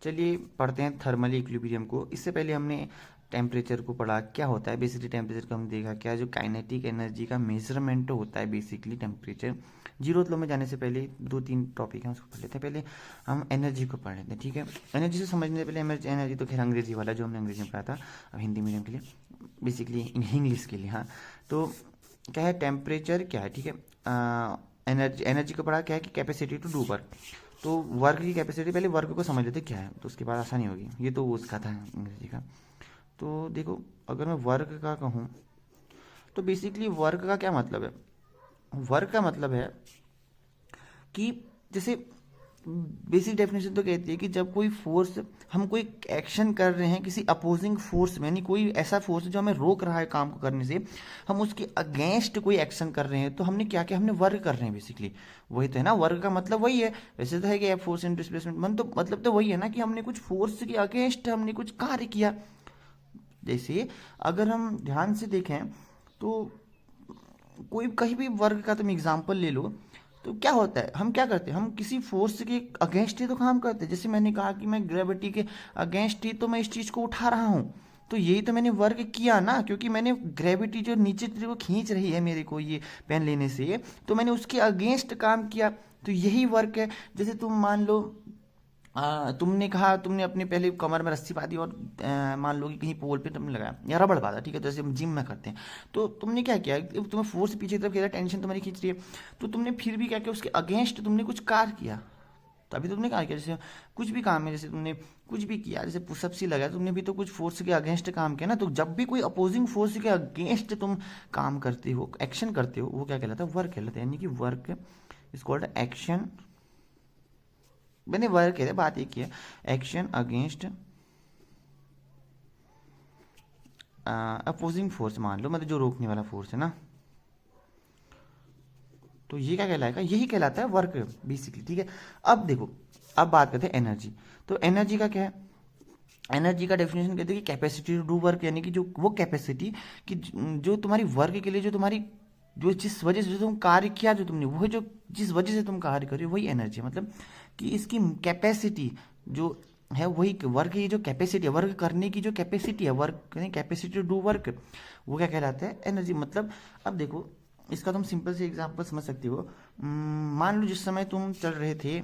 चलिए पढ़ते हैं थर्मल इक्विलिब्रियम को। इससे पहले हमने टेम्परेचर को पढ़ा, क्या होता है बेसिकली टेम्परेचर का। हमने देखा क्या जो काइनेटिक एनर्जी का मेजरमेंट होता है बेसिकली टेम्परेचर। जीरोथ लॉ में जाने से पहले दो तीन टॉपिक हैं उसको पढ़ लेते हैं। पहले हम एनर्जी को पढ़ लेते हैं, ठीक है। एनर्जी से समझने से पहले एनर्जी तो खैर अंग्रेजी वाला जो हमने अंग्रेजी में पढ़ा था, अब हिंदी मीडियम के लिए बेसिकली इंग्लिश के लिए। हाँ, तो क्या है टेम्परेचर, क्या है, ठीक है। एनर्जी को पढ़ा क्या है कि कैपेसिटी टू डू वर्क। तो वर्क की कैपेसिटी, पहले वर्क को समझ लेते क्या है तो उसके बाद आसानी होगी। ये तो उसका था अंग्रेजी का। तो देखो अगर मैं वर्क का कहूँ तो बेसिकली वर्क का क्या मतलब है। वर्क का मतलब है कि जैसे बेसिक डेफिनेशन तो कहती है कि जब कोई फोर्स, हम कोई एक्शन कर रहे हैं किसी अपोजिंग फोर्स में, यानी कोई ऐसा फोर्स जो हमें रोक रहा है काम को करने से, हम उसके अगेंस्ट कोई एक्शन कर रहे हैं तो हमने क्या किया, हमने वर्क कर रहे हैं बेसिकली। वही तो है ना, वर्क का मतलब वही है। वैसे तो है कि फोर्स इन डिस्प्लेसमेंट मन, तो मतलब तो वही है ना कि हमने कुछ फोर्स के अगेंस्ट हमने कुछ कार्य किया। जैसे अगर हम ध्यान से देखें तो कोई कहीं भी वर्ग का तुम एग्जाम्पल ले लो तो क्या होता है, हम क्या करते हैं, हम किसी फोर्स के अगेंस्ट ही तो काम करते हैं। जैसे मैंने कहा कि मैं ग्रेविटी के अगेंस्ट ही तो मैं इस चीज़ को उठा रहा हूँ, तो यही तो मैंने वर्क किया ना, क्योंकि मैंने ग्रेविटी जो नीचे को खींच रही है मेरे को ये पेन लेने से, तो मैंने उसके अगेंस्ट काम किया, तो यही वर्क है। जैसे तुम मान लो तुमने कहा, तुमने अपने पहले कमर में रस्सी बांधी और मान लो कि कहीं पोल पे तुमने लगाया या रबड़ बांधा, ठीक है, जैसे हम जिम में करते हैं। तो तुमने क्या किया, तुम्हें फोर्स पीछे की तरफ खेला, टेंशन तुम्हारी खींच रही है, तो तुमने फिर भी क्या किया, उसके अगेंस्ट तुमने कुछ कार्य किया, तभी तुमने कार्य किया। जैसे कुछ भी काम है, जैसे तुमने कुछ भी किया, जैसे पुशअप सी लगाया, तुमने भी तो कुछ फोर्स के अगेंस्ट काम किया ना। तो जब भी कोई अपोजिंग फोर्स के अगेंस्ट तुम काम करते हो, एक्शन करते हो, वो क्या कहलाता है, वर्क कहलाता है। यानी कि वर्क इज कॉल्ड एक्शन। मैंने वर्क है, बात एक ही है, एक्शन अगेंस्ट अपोजिंग फोर्स मान लो, मतलब जो रोकने वाला फोर्स है ना, तो ये क्या कहलाएगा, यही कहलाता है वर्क बेसिकली, ठीक है। अब देखो, अब बात करते हैं एनर्जी। तो एनर्जी का क्या है, एनर्जी का डेफिनेशन कहते हैं कि कैपेसिटी टू डू वर्क, यानी कि जो वो कैपेसिटी कि जो तुम्हारी वर्क के लिए, जो तुम्हारी जो जिस वजह से जो तुम कार्य किया, जो तुमने वो जो जिस वजह से तुम कार्य कर रहे हो वही एनर्जी है। मतलब कि इसकी कैपेसिटी जो है वही वर्क की जो कैपेसिटी है, वर्क करने की जो कैपेसिटी है, work capacity to do work, वो क्या कहलाता है, एनर्जी। मतलब अब देखो इसका तुम सिंपल से एग्जांपल समझ सकते हो। मान लो जिस समय तुम चल रहे थे,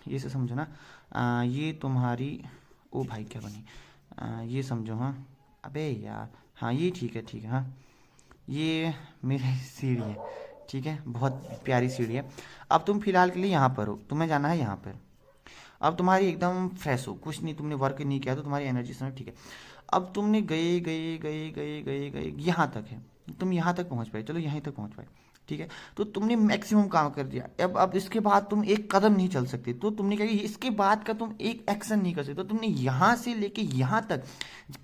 ये से समझो ना, ये तुम्हारी, ओ भाई क्या बनी, ये समझो, हाँ अबे यार, हाँ ये ठीक है, ठीक है, हाँ ये मेरी सीढ़ी है, ठीक है, बहुत प्यारी सीढ़ी है। अब तुम फिलहाल के लिए यहाँ पर हो, तुम्हें जाना है यहाँ पर। अब तुम्हारी एकदम फ्रेश हो, कुछ नहीं, तुमने वर्क नहीं किया तो तुम्हारी एनर्जी समय, ठीक है। अब तुमने गए गए गए गए गए गए यहाँ तक है, तुम यहाँ तक पहुँच पाए, चलो यहीं तक पहुँच पाए, ठीक है। तो तुमने मैक्सिमम काम कर दिया। अब इसके बाद तुम एक कदम नहीं चल सकते, तो तुमने क्या किया, इसके बाद का तुम एक एक्शन नहीं कर सकते, तो तुमने यहाँ से लेके यहाँ तक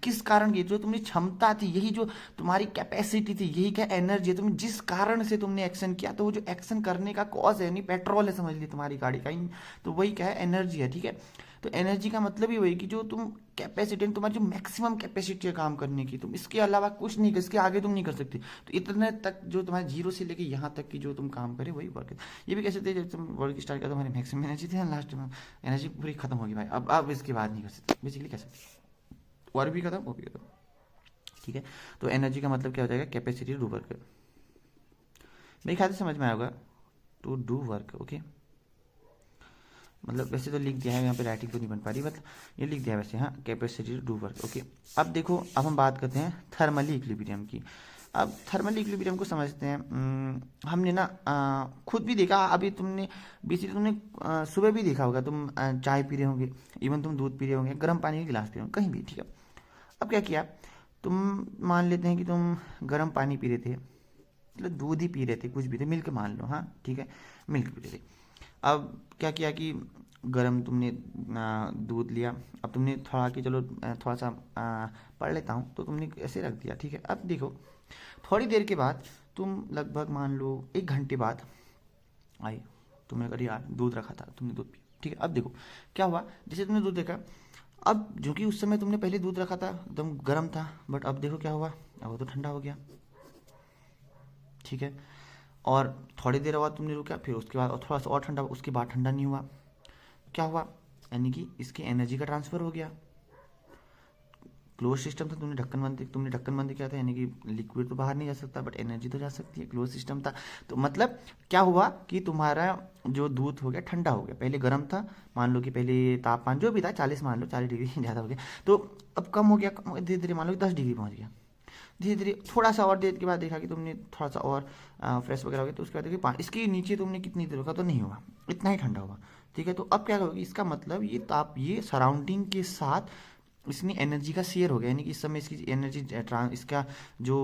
किस कारण की, जो तुमने क्षमता थी, यही जो तुम्हारी कैपेसिटी थी, यही क्या एनर्जी, तुम जिस कारण से तुमने एक्शन किया, तो वो जो एक्शन करने का कॉज है, यानी पेट्रोल है समझ ली तुम्हारी गाड़ी का, तो वही क्या है, एनर्जी है, ठीक है। तो एनर्जी का मतलब ही वही कि जो तुम कैपेसिटी, तुम्हारी जो मैक्सिमम कैपेसिटी है काम करने की, तुम इसके अलावा कुछ नहीं, इसके आगे तुम नहीं कर सकते। तो इतने तक जो तुम्हारे जीरो से लेके यहाँ तक की जो तुम काम करे वही वर्क है। ये भी कह सकते जब तुम वर्क स्टार्ट किया तुम्हारी मैक्सिमम एनर्जी थी, लास्ट में एनर्जी पूरी खत्म होगी भाई, अब इसके बाद नहीं कर सकते, बेसिकली कह सकते वर्क भी खत्म, वो भी खत्म, ठीक है। तो एनर्जी का मतलब क्या हो जाएगा, कैपेसिटी टू वर्क। मेरे ख्याल से समझ में आएगा, टू डू वर्क, ओके। मतलब वैसे तो लिख दिया है यहाँ पे, राइटिंग तो नहीं बन पा रही, मतलब ये लिख दिया है वैसे, हाँ capacity to do work, okay. अब देखो, अब हम बात करते हैं थर्मली इक्विलिब्रियम की। अब थर्मल इक्विलिब्रियम को समझते हैं। हमने ना खुद भी देखा, अभी तुमने बेसिकली तुमने सुबह भी देखा होगा, तुम चाय पी रहे होंगे, इवन तुम दूध पी रहे होंगे, गर्म पानी का गिलास पी रहे होंगे, कहीं भी, ठीक है। अब क्या किया, तुम मान लेते हैं कि तुम गर्म पानी पी रहे थे, मतलब दूध ही पी रहे थे, कुछ भी थे, मिल्क मान लो, हाँ ठीक है, मिल्क पी रहे थे। अब क्या किया कि गरम तुमने दूध लिया, अब तुमने थोड़ा कि चलो थोड़ा सा पढ़ लेता हूँ, तो तुमने ऐसे रख दिया, ठीक है। अब देखो थोड़ी देर के बाद तुम लगभग मान लो 1 घंटे बाद आई, तुमने कहा यार दूध रखा था, तुमने दूध पिया, ठीक है। अब देखो क्या हुआ, जैसे तुमने दूध देखा, अब जो कि उस समय तुमने पहले दूध रखा था एकदम गर्म था, बट अब देखो क्या हुआ, अब वो तो ठंडा हो गया, ठीक है। और थोड़ी देर बाद तुमने रुका, फिर उसके बाद और थोड़ा सा और ठंडा, उसके बाद ठंडा नहीं हुआ, क्या हुआ, यानी कि इसकी एनर्जी का ट्रांसफर हो गया। क्लोज सिस्टम था, तुमने ढक्कन बंद किया था, यानी कि लिक्विड तो बाहर नहीं जा सकता बट एनर्जी तो जा सकती है। क्लोज सिस्टम था तो मतलब क्या हुआ कि तुम्हारा जो दूध हो गया ठंडा हो गया। पहले गर्म था, मान लो कि पहले तापमान जो भी था 40, मान लो 40 डिग्री ज़्यादा हो गया, तो अब कम हो गया, धीरे धीरे मान लो 10 डिग्री पहुंच गया। धीरे धीरे थोड़ा सा और देर के बाद देखा कि तुमने थोड़ा सा और फ्रेश वगैरह हो गया, तो उसके बाद देखिए इसके नीचे तुमने कितनी देर रखा तो नहीं हुआ, इतना ही ठंडा हुआ। ठीक है, तो अब क्या होगा, इसका मतलब ये सराउंडिंग के साथ इसमें एनर्जी का शेयर हो गया, यानी कि इस समय इसकी एनर्जी इसका जो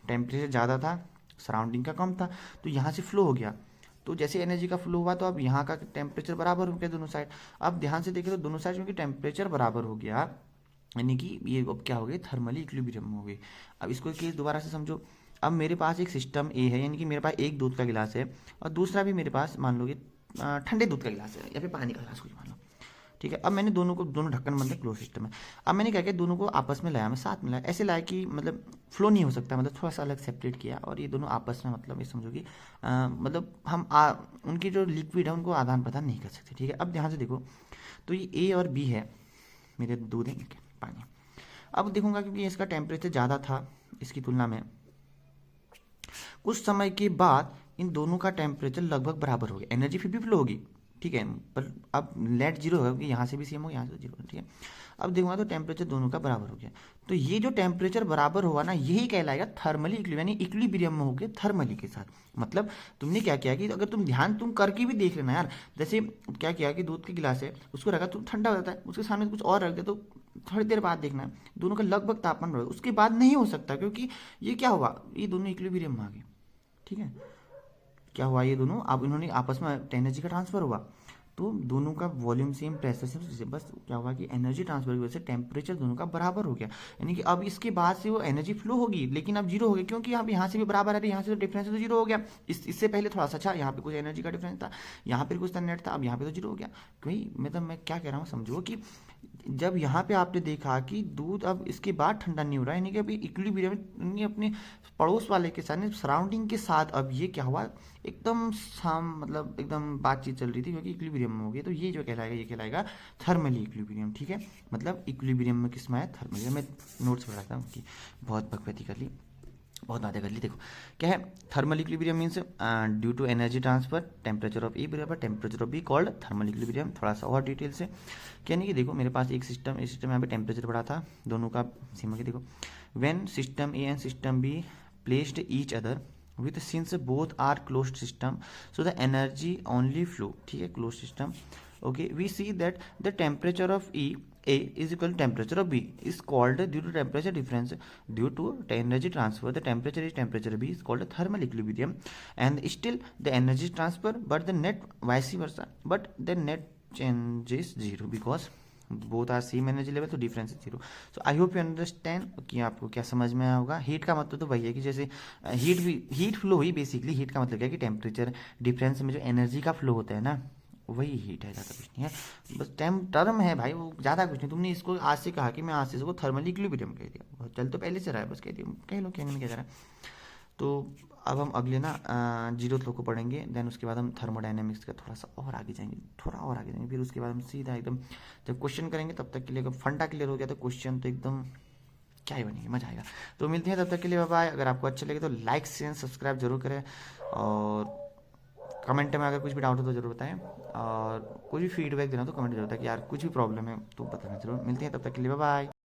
टेम्परेचर ज़्यादा था, सराउंडिंग का कम था, तो यहाँ से फ्लो हो गया। तो जैसे एनर्जी का फ्लो हुआ तो अब यहाँ का टेम्परेचर बराबर हो गया दोनों साइड। अब ध्यान से देखें तो दोनों साइड क्योंकि टेम्परेचर बराबर हो गया, यानी कि ये अब क्या हो गई, थर्मली इक्विलिब्रियम हो गई। अब इसको केस दोबारा से समझो। अब मेरे पास एक सिस्टम ए है, यानी कि मेरे पास एक दूध का गिलास है और दूसरा भी मेरे पास मान लो कि ठंडे दूध का गिलास है या फिर पानी का गिलास कुछ मान लो। ठीक है, अब मैंने दोनों ढक्कन बंद है, क्लोज सिस्टम है। अब मैंने क्या किया, दोनों को आपस में लाया, मैं साथ में लाया, ऐसे लाया कि मतलब फ्लो नहीं हो सकता, मतलब थोड़ा सा अलग सेपरेट किया और ये दोनों आपस में मतलब ये समझो कि मतलब हम उनकी जो लिक्विड है उनको आदान प्रदान नहीं कर सकते। ठीक है, अब ध्यान से देखो, तो ये ए और बी है, मेरे दूध है, पानी। अब देखूंगा क्योंकि इसका टेम्परेचर ज़्यादा था इसकी तुलना में, कुछ समय के बाद इन दोनों का टेम्परेचर लगभग बराबर हो गया, एनर्जी फिर भी फ्लो होगी। ठीक है, पर अब नेट जीरो है, यहाँ से भी सेम हो, यहाँ से जीरो। ठीक है, अब देखूंगा तो टेम्परेचर दोनों का बराबर हो गया। तो ये जो टेम्परेचर बराबर हुआ ना, यही कहलाएगा थर्मली इक्विलिब्रियम, यानी इक्विलिब्रियम में हो गया थर्मली के साथ। मतलब तुमने क्या किया कि अगर तुम ध्यान तुम करके भी देख लेना यार, जैसे क्या किया कि दूध का गिलास है, उसको रखा तो ठंडा हो जाता है, उसके सामने कुछ और रख दे तो थोड़ी देर बाद देखना दोनों का लगभग तापमान बढ़ेगा, उसके बाद नहीं हो सकता, क्योंकि ये क्या हुआ, ये दोनों इक्विलिब्रियम में आ गए। ठीक है, क्या हुआ, ये दोनों अब इन्होंने आपस में एनर्जी का ट्रांसफर हुआ, तो दोनों का वॉल्यूम सेम, प्रेशर सेम, बस क्या हुआ कि एनर्जी ट्रांसफर की वजह से टेम्परेचर दोनों का बराबर हो गया। यानी कि अब इसके बाद से वो एनर्जी फ्लो होगी, लेकिन अब जीरो हो गया, क्योंकि अब यहाँ से भी बराबर है, यहाँ से तो डिफरेंस तो जीरो हो गया। इससे पहले थोड़ा सा अच्छा, यहाँ पे कुछ एनर्जी का डिफरेंस था, यहाँ पे कुछ नेट था, अब यहाँ पे तो जीरो हो गया। क्योंकि मतलब मैं क्या कह रहा हूँ समझो कि जब यहाँ पे आपने देखा कि दूध अब इसके बाद ठंडा नहीं हो रहा है, यानी कि अभी इक्विलिब्रियम अपने पड़ोस वाले के साथ, सराउंडिंग के साथ, अब ये क्या हुआ, एकदम मतलब एकदम बातचीत चल रही थी, क्योंकि इक्विलिब्रियम में हो गई। तो ये जो कहलाएगा, ये कहलाएगा थर्मली इक्विलिब्रियम। ठीक है, मतलब इक्विलिब्रियम में किस में है, थर्मली। मैं नोट्स पढ़ाता हूँ कि बहुत बकवादी कर ली, बहुत बातें कर ली। देखो क्या है, thermal equilibrium means due to energy transfer temperature of A बराबर temperature of B called thermal equilibrium. थोड़ा सा और डिटेल से यानी कि देखो मेरे पास एक सिस्टम, इस सिस्टम यहाँ पे टेम्परेचर बढ़ा था, दोनों का सीमा के देखो, when system A and system be placed each other with since both are closed system so the energy only flow. ठीक है, closed system, okay, we see that the temperature of A is equal to temperature of B is called due to temperature difference due to energy transfer, the temperature B is called thermal equilibrium, and still the energy transfer but the net vice versa, but the net change is zero because both are same energy level, तो difference है zero. So I hope you understand कि आपको क्या समझ में आया होगा। Heat का मतलब तो वही है कि जैसे हीट फ्लो हुई, बेसिकली हीट का मतलब क्या है कि टेम्परेचर डिफरेंस में जो एनर्जी का फ्लो होता है ना, वही हीट है, ज़्यादा कुछ नहीं है, बस टर्म है भाई, वो ज़्यादा कुछ नहीं। तुमने इसको आज से कहा कि मैं आज से इसको थर्मल इक्विलिब्रियम कह दिया, बहुत चल तो पहले से रहा है, बस कह दिया, कह लो, कहने में क्या जा रहा है। तो अब हम अगले ना जीरो फ्लो को पढ़ेंगे, देन उसके बाद हम थर्मोडायनेमिक्स का थोड़ा सा और आगे जाएंगे, थोड़ा और आगे जाएंगे, फिर उसके बाद हम सीधा एकदम जब क्वेश्चन करेंगे, तब तक के लिए अगर फंडा क्लियर हो गया तो क्वेश्चन तो एकदम क्या ही बनेंगे, मजा आएगा। तो मिलते हैं, तब तक के लिए बाय बाय। अगर आपको अच्छा लगे तो लाइक शेयर सब्सक्राइब जरूर करें, और कमेंट में अगर कुछ भी डाउट हो तो जरूर बताएं, और कोई भी फीडबैक देना तो कमेंट जरूर बताएं कि यार कुछ भी प्रॉब्लम है तो बताना जरूर। मिलते हैं, तब तक के लिए बाय बाय।